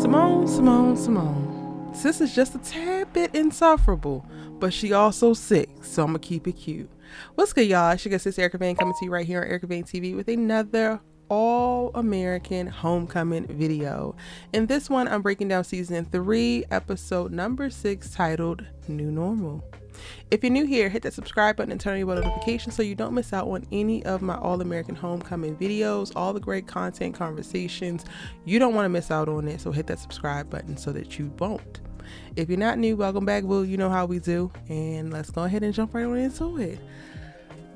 Simone. Sis is just a tad bit insufferable, but she also sick, so I'm gonna keep it cute. What's good, y'all? It's your good sis Erica Vane coming to you right here on Erica Vane TV with another all-American homecoming video. In this one, I'm breaking down season 3, episode number 6, titled New Normal. If you're new here, hit that subscribe button and turn on your bell notifications so you don't miss out on any of my all-American homecoming videos, all the great content, conversations. You don't want to miss out on it, so hit that subscribe button so that you won't. If you're not new, welcome back, boo. You know how we do, and let's go ahead and jump right on into it.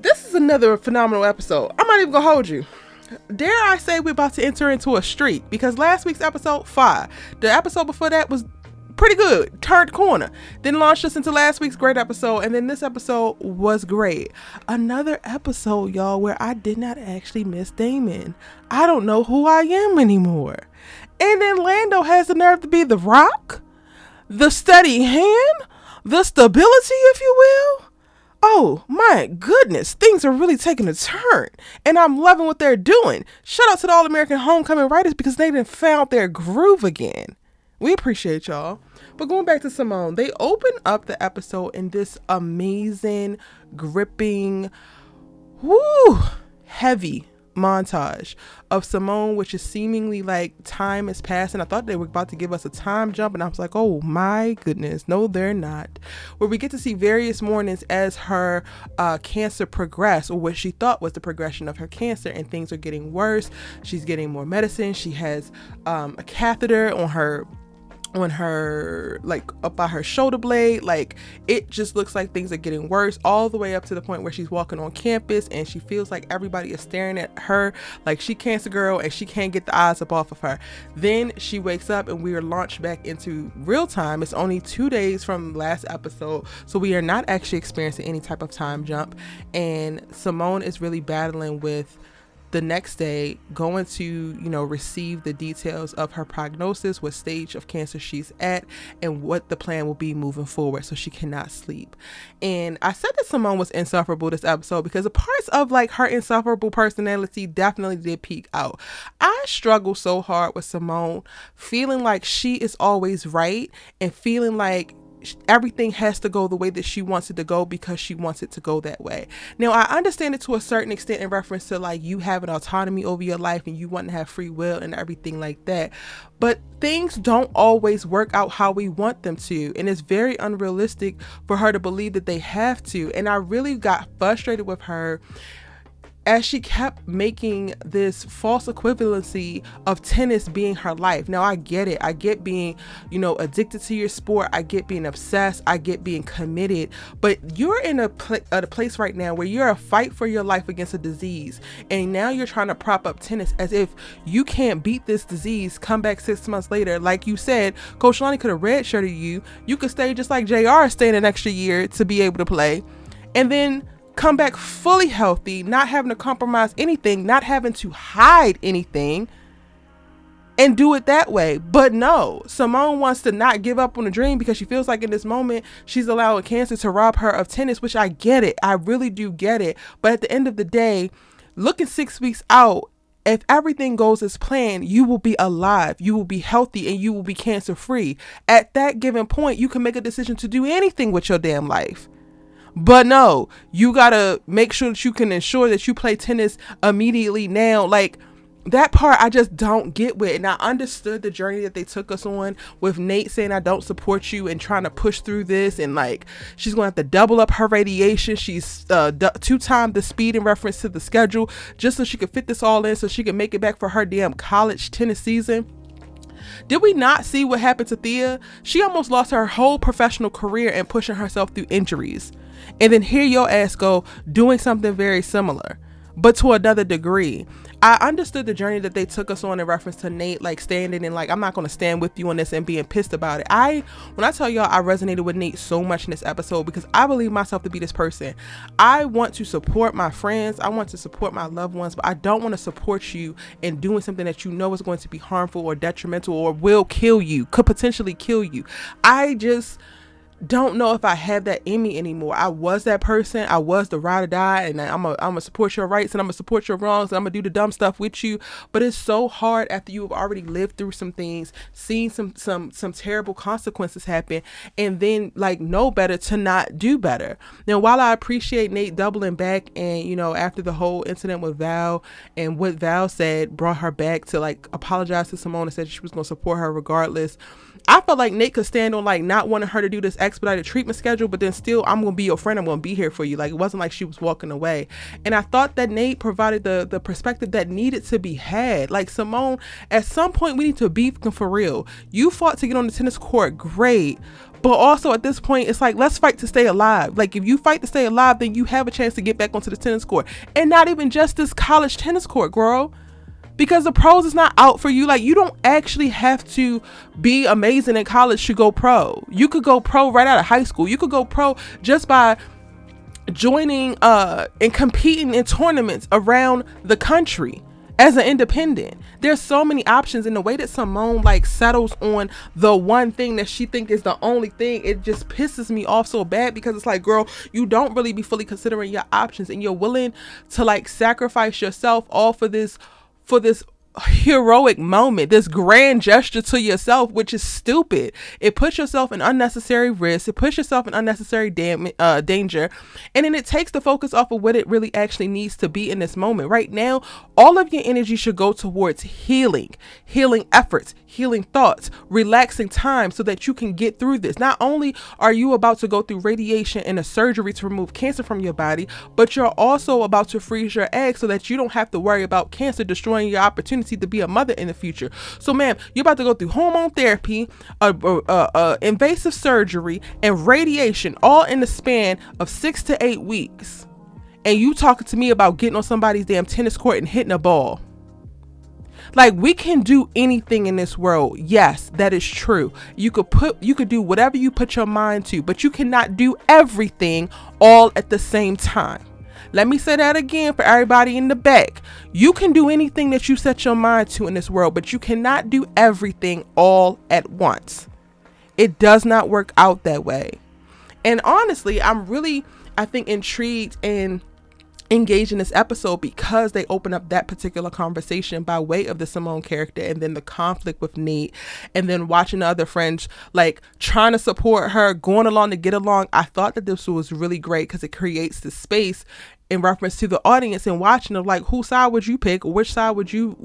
This is another phenomenal episode. I'm not even gonna hold you. Dare I say we're about to enter into a streak, because last week's episode, fire. The episode before that was pretty good, turned corner, then launched us into last week's great episode, and then this episode was great. Another episode, y'all, where I did not actually miss Damon. I don't know who I am anymore. And then Lando has the nerve to be the rock, the steady hand, the stability, if you will. Oh my goodness, things are really taking a turn, and I'm loving what they're doing. Shout out to the All-American Homecoming writers, because they done found their groove again. We appreciate y'all. But going back to Simone, they open up the episode in this amazing, gripping, heavy montage of Simone, which is seemingly like time is passing. I thought they were about to give us a time jump, and I was like, oh my goodness, no they're not. Where we get to see various mornings as her cancer progressed, or what she thought was the progression of her cancer, and things are getting worse. She's getting more medicine. She has a catheter on her like up by her shoulder blade. Like, it just looks like things are getting worse, all the way up to the point where she's walking on campus and she feels like everybody is staring at her like she cancer girl, and she can't get the eyes up off of her. Then she wakes up and we are launched back into real time. It's only 2 days from last episode, so we are not actually experiencing any type of time jump, and Simone is really battling with the next day going to, receive the details of her prognosis, what stage of cancer she's at, and what the plan will be moving forward, so she cannot sleep. And I said that Simone was insufferable this episode because the parts of like her insufferable personality definitely did peek out. I struggle so hard with Simone, feeling like she is always right and feeling like everything has to go the way that she wants it to go because she wants it to go that way. Now, I understand it to a certain extent in reference to like you having autonomy over your life and you want to have free will and everything like that, but things don't always work out how we want them to, and it's very unrealistic for her to believe that they have to. And I really got frustrated with her as she kept making this false equivalency of tennis being her life. Now, I get it. I get being, addicted to your sport. I get being obsessed. I get being committed. But you're in a place right now where you're a fight for your life against a disease. And now you're trying to prop up tennis as if you can't beat this disease, come back 6 months later. Like you said, Coach Lonnie could have redshirted you. You could stay just like JR, staying an extra year to be able to play. And then come back fully healthy, not having to compromise anything, not having to hide anything, and do it that way. But no, Simone wants to not give up on the dream because she feels like in this moment she's allowing cancer to rob her of tennis, which I get it. I really do get it. But at the end of the day, looking 6 weeks out, if everything goes as planned, you will be alive, you will be healthy, and you will be cancer free. At that given point, you can make a decision to do anything with your damn life. But no, you gotta make sure that you can ensure that you play tennis immediately now. Like, that part I just don't get with. And I understood the journey that they took us on with Nate saying I don't support you and trying to push through this, and like she's gonna have to double up her radiation. She's 2 times the speed in reference to the schedule just so she could fit this all in so she could make it back for her damn college tennis season. Did we not see what happened to Thea? She almost lost her whole professional career and pushing herself through injuries. And then here your ass go doing something very similar, but to another degree. I understood the journey that they took us on in reference to Nate, like standing and like, I'm not going to stand with you on this and being pissed about it. When I tell y'all I resonated with Nate so much in this episode because I believe myself to be this person. I want to support my friends. I want to support my loved ones, but I don't want to support you in doing something that you know is going to be harmful or detrimental or will kill you, could potentially kill you. don't know if I have that in me anymore. I was that person. I was the ride or die, and I'm gonna support your rights, and I'm gonna support your wrongs, and I'm gonna do the dumb stuff with you. But it's so hard after you have already lived through some things, seen some terrible consequences happen, and then like know better to not do better. Now, while I appreciate Nate doubling back, and you know, after the whole incident with Val and what Val said brought her back to like apologize to Simone and said she was gonna support her regardless. I felt like Nate could stand on like not wanting her to do this expedited treatment schedule, but then still, I'm going to be your friend. I'm going to be here for you. Like, it wasn't like she was walking away. And I thought that Nate provided the perspective that needed to be had. Like, Simone, at some point, we need to be for real. You fought to get on the tennis court. Great. But also at this point, it's like, let's fight to stay alive. Like, if you fight to stay alive, then you have a chance to get back onto the tennis court. And not even just this college tennis court, girl. Because the pros is not out for you. Like, you don't actually have to be amazing in college to go pro. You could go pro right out of high school. You could go pro just by joining and competing in tournaments around the country as an independent. There's so many options, and the way that Simone like settles on the one thing that she think is the only thing, it just pisses me off so bad, because it's like, girl, you don't really be fully considering your options, and you're willing to like sacrifice yourself all for this heroic moment, this grand gesture to yourself, which is stupid. It puts yourself in unnecessary risk. It puts yourself in unnecessary danger. And then it takes the focus off of what it really actually needs to be in this moment. Right now, all of your energy should go towards healing efforts, healing thoughts, relaxing time so that you can get through this. Not only are you about to go through radiation and a surgery to remove cancer from your body, but you're also about to freeze your eggs so that you don't have to worry about cancer destroying your opportunity to be a mother in the future. So, ma'am, you're about to go through hormone therapy, invasive surgery, and radiation all in the span of 6 to 8 weeks. And you talking to me about getting on somebody's damn tennis court and hitting a ball. Like, we can do anything in this world. Yes, that is true. You could do whatever you put your mind to, but you cannot do everything all at the same time. Let me say that again for everybody in the back. You can do anything that you set your mind to in this world, but you cannot do everything all at once. It does not work out that way. And honestly, I'm really, I think, intrigued and engaged in this episode because they open up that particular conversation by way of the Simone character, and then the conflict with Nate, and then watching the other friends like trying to support her, going along to get along. I thought that this was really great because it creates the space in reference to the audience and watching of like, whose side would you pick, or which side would you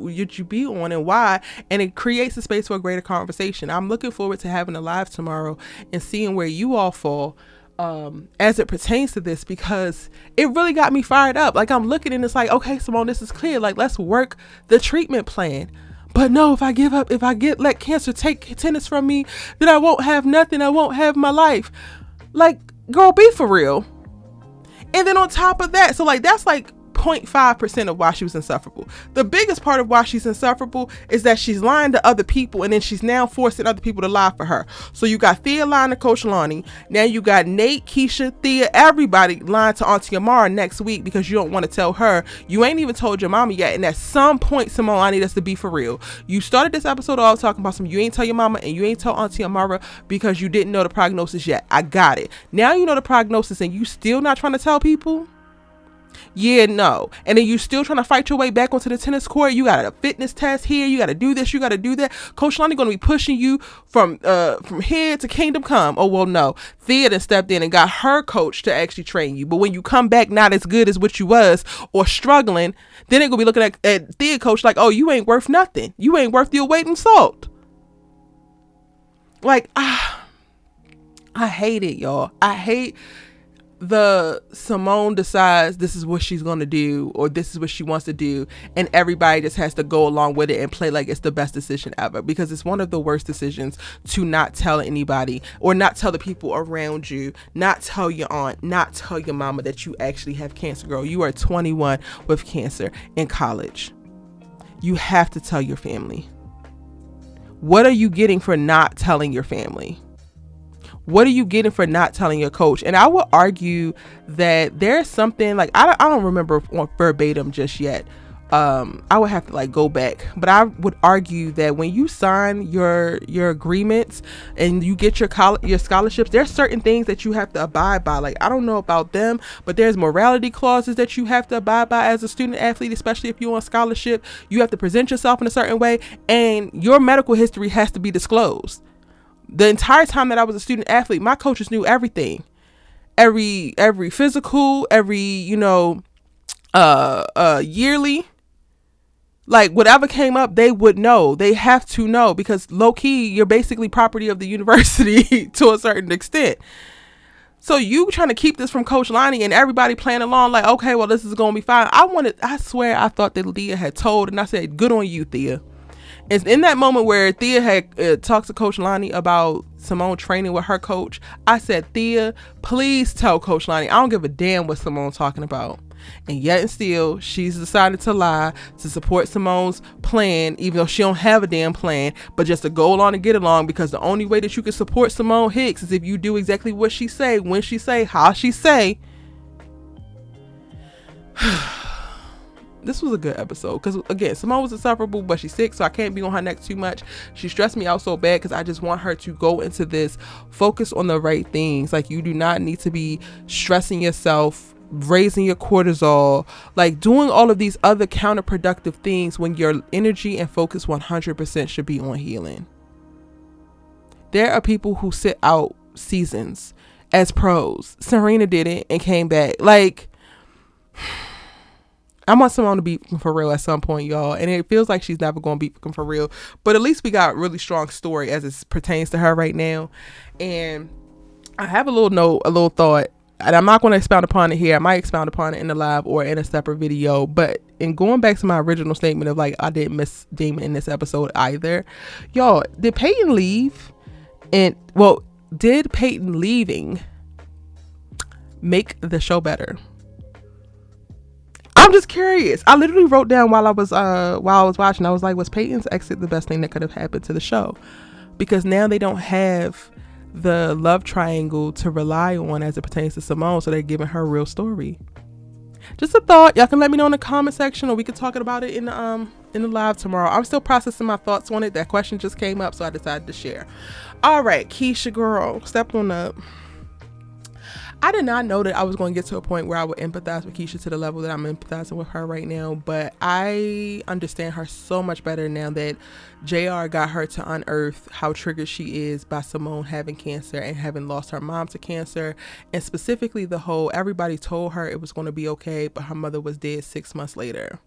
be on, and why? And it creates a space for a greater conversation. I'm looking forward to having a live tomorrow and seeing where you all fall as it pertains to this, because it really got me fired up. Like, I'm looking and it's like, okay, Simone, this is clear. Like, let's work the treatment plan. But no, if I give up, let cancer take tennis from me, then I won't have nothing. I won't have my life. Like, girl, be for real. And then on top of that, so like, that's like 0.5% of why she was insufferable. The biggest part of why she's insufferable is that she's lying to other people, and then she's now forcing other people to lie for her. So you got Thea lying to Coach Lonnie. Now you got Nate, Keisha, Thea, everybody lying to Auntie Amara next week because you don't want to tell her. You ain't even told your mama yet. And at some point, Simone, I need us to be for real. You started this episode off talking about you ain't tell your mama and you ain't tell Auntie Amara because you didn't know the prognosis yet. I got it. Now you know the prognosis and you still not trying to tell people? Yeah, no. And then you still trying to fight your way back onto the tennis court. You got a fitness test here. You got to do this. You got to do that. Coach Lonnie going to be pushing you from here to kingdom come. Oh, well, no. Thea then stepped in and got her coach to actually train you. But when you come back not as good as what you was, or struggling, then they're going to be looking at Thea coach like, oh, you ain't worth nothing. You ain't worth your weight in salt. Like, I hate it, y'all. I hate the Simone decides this is what she's going to do, or this is what she wants to do, and everybody just has to go along with it and play like it's the best decision ever, because it's one of the worst decisions to not tell anybody, or not tell the people around you, not tell your aunt, not tell your mama that you actually have cancer. Girl, you are 21 with cancer in college. You have to tell your family. What are you getting for not telling your family? What are you getting for not telling your coach? And I would argue that there's something like, I don't remember verbatim just yet, I would have to like go back, but I would argue that when you sign your agreements and you get your scholarships, there's certain things that you have to abide by. Like, I don't know about them, but there's morality clauses that you have to abide by as a student athlete, especially if you're on scholarship. You have to present yourself in a certain way, and your medical history has to be disclosed. The entire time that I was a student athlete, my coaches knew everything, every physical, every yearly. Like, whatever came up, they would know. They have to know, because low key, you're basically property of the university to a certain extent. So you trying to keep this from Coach Lonnie and everybody playing along like, okay, well, this is going to be fine. I swear I thought that Thea had told, and I said, good on you, Thea. And in that moment where Thea had talked to Coach Lonnie about Simone training with her coach, I said, Thea, please tell Coach Lonnie, I don't give a damn what Simone's talking about. And yet and still, she's decided to lie to support Simone's plan, even though she don't have a damn plan, but just to go along and get along, because the only way that you can support Simone Hicks is if you do exactly what she say, when she say, how she say. This was a good episode, because again, Simone was insufferable, but she's sick, so I can't be on her neck too much. She stressed me out so bad, because I just want her to go into this focus on the right things. Like, you do not need to be stressing yourself, raising your cortisol, like doing all of these other counterproductive things when your energy and focus 100% should be on healing. There are people who sit out seasons as pros. Serena did it and came back. Like, I want Simone to beat for real at some point, y'all, and it feels like she's never going to beat for real, but at least we got a really strong story as it pertains to her right now. And I have a little thought, and I'm not going to expound upon it here. I might expound upon it in the live or in a separate video. But in going back to my original statement of like, I didn't miss Damon in this episode either. Y'all, did Peyton leave? Did Peyton leaving make the show better? I'm just curious. I literally wrote down while I was watching, I was like, was Peyton's exit the best thing that could have happened to the show? Because now they don't have the love triangle to rely on as it pertains to Simone, so they're giving her a real story. Just a thought. Y'all can let me know in the comment section, or we could talk about it in the live tomorrow. I'm still processing my thoughts on it. That question just came up, so I decided to share. All right, Keisha girl, step on up. I did not know that I was going to get to a point where I would empathize with Keisha to the level that I'm empathizing with her right now, but I understand her so much better now that JR got her to unearth how triggered she is by Simone having cancer and having lost her mom to cancer, and specifically the whole everybody told her it was going to be okay, but her mother was dead 6 months later.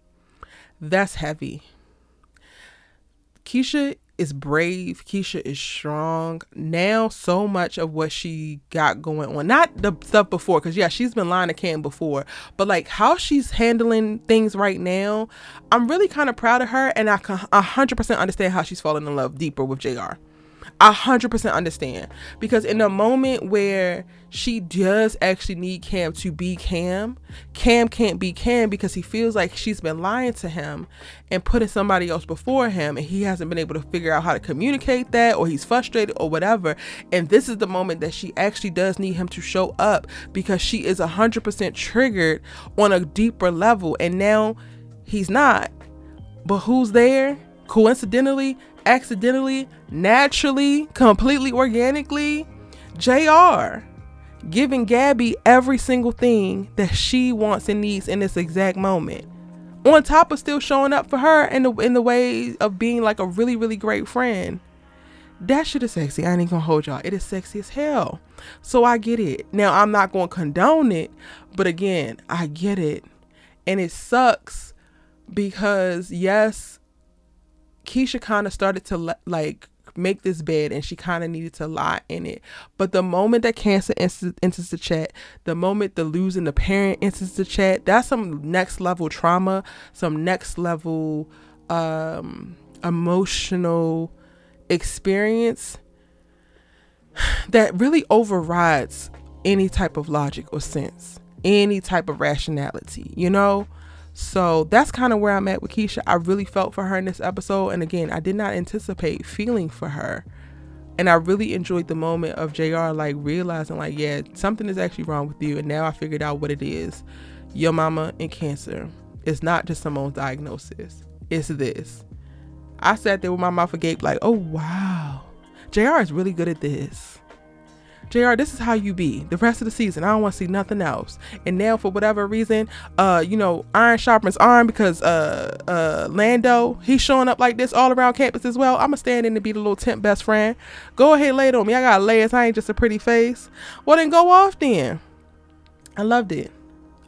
That's heavy. Keisha is brave. Keisha is strong. Now so much of what she got going on, not the stuff before, because yeah, she's been lying to Cam before, but like how she's handling things right now, I'm really kind of proud of her, and I can 100% understand how she's fallen in love deeper with JR. 100% understand, because in the moment where she does actually need Cam to be Cam can't be Cam, because he feels like she's been lying to him and putting somebody else before him, and he hasn't been able to figure out how to communicate that, or he's frustrated or whatever. And this is the moment that she actually does need him to show up, because she is 100% triggered on a deeper level, and now he's not. But who's there? Coincidentally, accidentally, naturally, completely organically, JR, giving Gabby every single thing that she wants and needs in this exact moment, on top of still showing up for her in the way of being like a really, really great friend. That shit is sexy. I ain't gonna hold y'all. It is sexy as hell. So I get it. Now, I'm not gonna condone it, but again, I get it. And it sucks because yes, Keisha kind of started to make this bed, and she kind of needed to lie in it. But the moment that cancer enters the chat, the moment the losing the parent enters the chat, that's some next level trauma, some next level emotional experience that really overrides any type of logic or sense, any type of rationality, you know? So that's kind of where I'm at with Keisha. I really felt for her in this episode. And again, I did not anticipate feeling for her. And I really enjoyed the moment of JR like realizing like, yeah, something is actually wrong with you. And now I figured out what it is. Your mama and cancer. It's not just Simone's diagnosis. It's this. I sat there with my mouth agape like, oh, wow. JR is really good at this. JR, this is how you be the rest of the season. I don't want to see nothing else. And now for whatever reason, iron sharpens iron because Lando, he's showing up like this all around campus as well. I'ma stand in to be the little temp best friend. Go ahead, lay it on me. I got layers. I ain't just a pretty face. Well, then go off then. I loved it.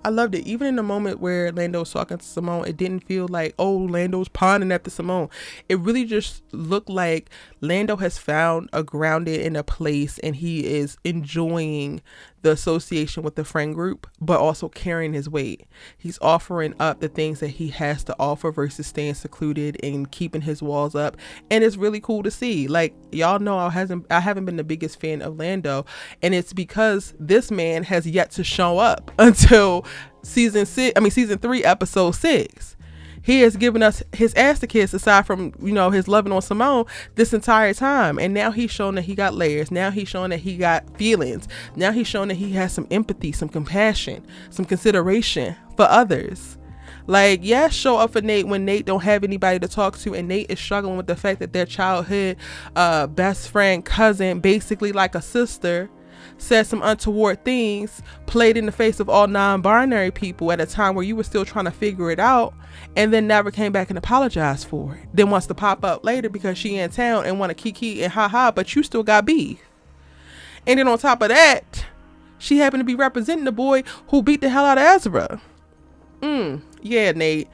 Even in the moment where Lando was talking to Simone, it didn't feel like, oh, Lando's pawning after Simone. It really just looked like Lando has found a grounded in a place, and he is enjoying the association with the friend group, but also carrying his weight. He's offering up the things that he has to offer versus staying secluded and keeping his walls up. And it's really cool to see. Like, y'all know I haven't been the biggest fan of Lando, and it's because this man has yet to show up until season 3, episode 6. He has given us his ass to kiss aside from, his loving on Simone this entire time. And now he's shown that he got layers. Now he's showing that he got feelings. Now he's showing that he has some empathy, some compassion, some consideration for others. Like, yes, show up for Nate when Nate don't have anybody to talk to, and Nate is struggling with the fact that their childhood best friend, cousin, basically like a sister, said some untoward things, played in the face of all non-binary people at a time where you were still trying to figure it out, and then never came back and apologized for it. Then wants to pop up later because she in town and want to kiki and ha, but you still got beef. And then on top of that, she happened to be representing the boy who beat the hell out of Ezra. Yeah, Nate.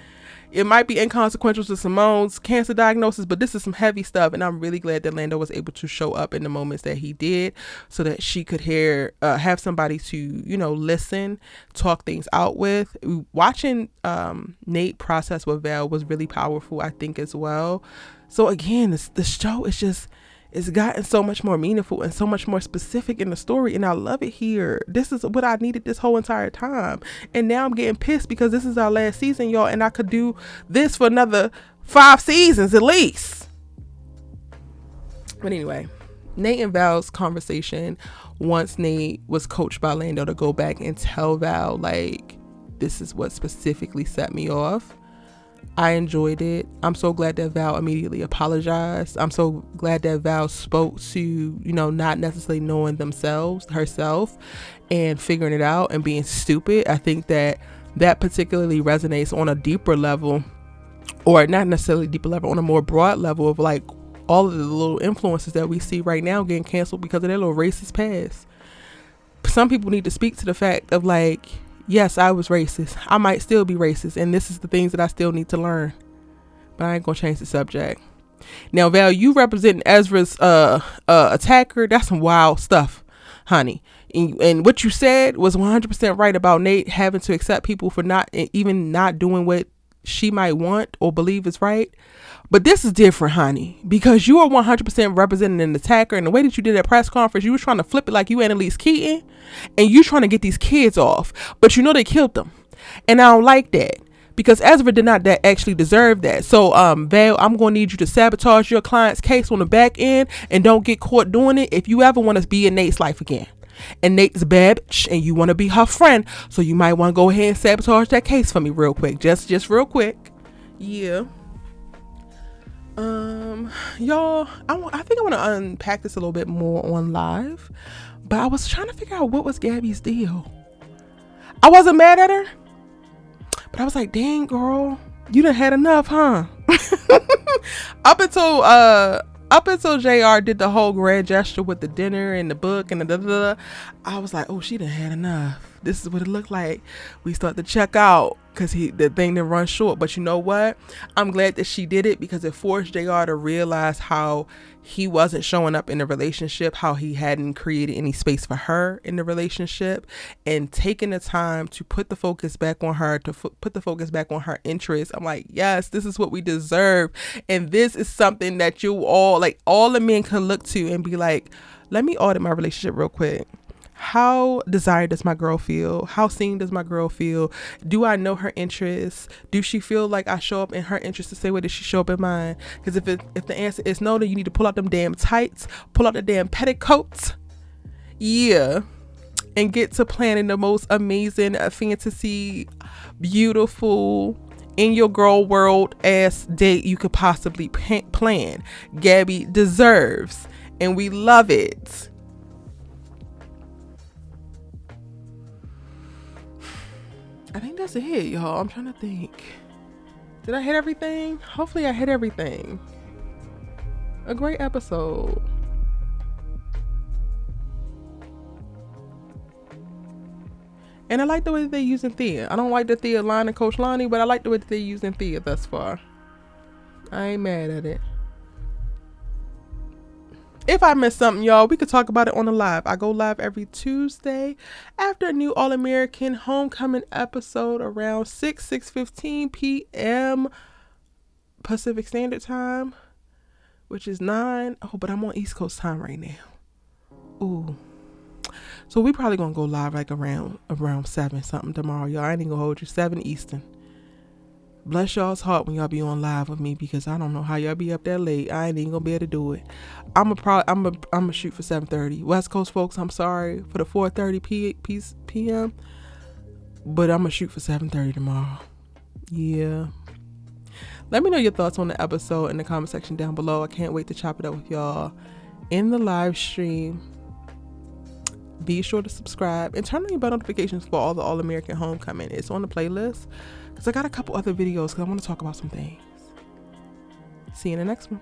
It might be inconsequential to Simone's cancer diagnosis, but this is some heavy stuff, and I'm really glad that Lando was able to show up in the moments that he did, so that she could have somebody to, listen, talk things out with. Watching Nate process with Val was really powerful, I think, as well. So again, the show is just, it's gotten so much more meaningful and so much more specific in the story, and I love it here. This is what I needed this whole entire time, and now I'm getting pissed because this is our last season, y'all, and I could do this for another 5 seasons at least. But anyway, Nate and Val's conversation, once Nate was coached by Lando to go back and tell Val, like, this is what specifically set me off. I enjoyed it. I'm so glad that Val immediately apologized. I'm so glad that Val spoke to, not necessarily knowing herself, and figuring it out and being stupid. I think that particularly resonates on a deeper level, or not necessarily deeper level, on a more broad level of like all of the little influences that we see right now getting canceled because of their little racist past. Some people need to speak to the fact of like, yes, I was racist. I might still be racist, and this is the things that I still need to learn. But I ain't gonna change the subject. Now, Val, you representing Ezra's attacker. That's some wild stuff, honey. And what you said was 100% right about Nate having to accept people for not doing what she might want or believe is right. But this is different, honey, because you are 100% representing an attacker. And the way that you did that press conference, you was trying to flip it like you Annalise Keaton, and you trying to get these kids off, but they killed them. And I don't like that, because Ezra did not actually deserve that. So, Val, I'm going to need you to sabotage your client's case on the back end and don't get caught doing it if you ever want to be in Nate's life again. And Nate's a bad bitch, and you want to be her friend, so you might want to go ahead and sabotage that case for me real quick. Just real quick. Yeah. Y'all, I think I want to unpack this a little bit more on live, but I was trying to figure out what was Gabby's deal. I wasn't mad at her, but I was like, dang, girl, you done had enough, huh? Up until JR did the whole grand gesture with the dinner and the book and the I was like, oh, she done had enough. This is what it looked like. We start to check out because the thing didn't run short. But you know what? I'm glad that she did it, because it forced JR to realize how he wasn't showing up in the relationship, how he hadn't created any space for her in the relationship, and taking the time to put the focus back on her, to put the focus back on her interests. I'm like, yes, this is what we deserve. And this is something that you all the men can look to and be like, let me audit my relationship real quick. How desired does my girl feel? How seen does my girl feel? Do I know her interests? Do she feel like I show up in her interests the same way that she show up in mine? Because if the answer is no, then you need to pull out them damn tights, pull out the damn petticoats, yeah, and get to planning the most amazing fantasy, beautiful, in your girl world ass date you could possibly plan. Gabby deserves, and we love it. I think that's it, y'all. I'm trying to think. Did I hit everything? Hopefully I hit everything. A great episode. And I like the way that they're using Thea. I don't like the Thea line and Coach Lonnie, but I like the way that they're using Thea thus far. I ain't mad at it. If I missed something, y'all, we could talk about it on the live. I go live every Tuesday after a new All-American Homecoming episode around 6:15 p.m. Pacific Standard Time, which is 9. Oh, but I'm on East Coast time right now. Ooh. So we probably gonna go live like around 7 something tomorrow, y'all. I ain't even gonna hold you. 7 Eastern. Bless y'all's heart when y'all be on live with me, because I don't know how y'all be up that late. I ain't even gonna be able to do it. I'm a shoot for 7:30. West Coast folks, I'm sorry for the 4:30 p.m. But I'm gonna shoot for 7:30 tomorrow. Yeah. Let me know your thoughts on the episode in the comment section down below. I can't wait to chop it up with y'all in the live stream. Be sure to subscribe and turn on your bell notifications for all the All-American Homecoming. It's on the playlist because I got a couple other videos because I want to talk about some things. See you in the next one.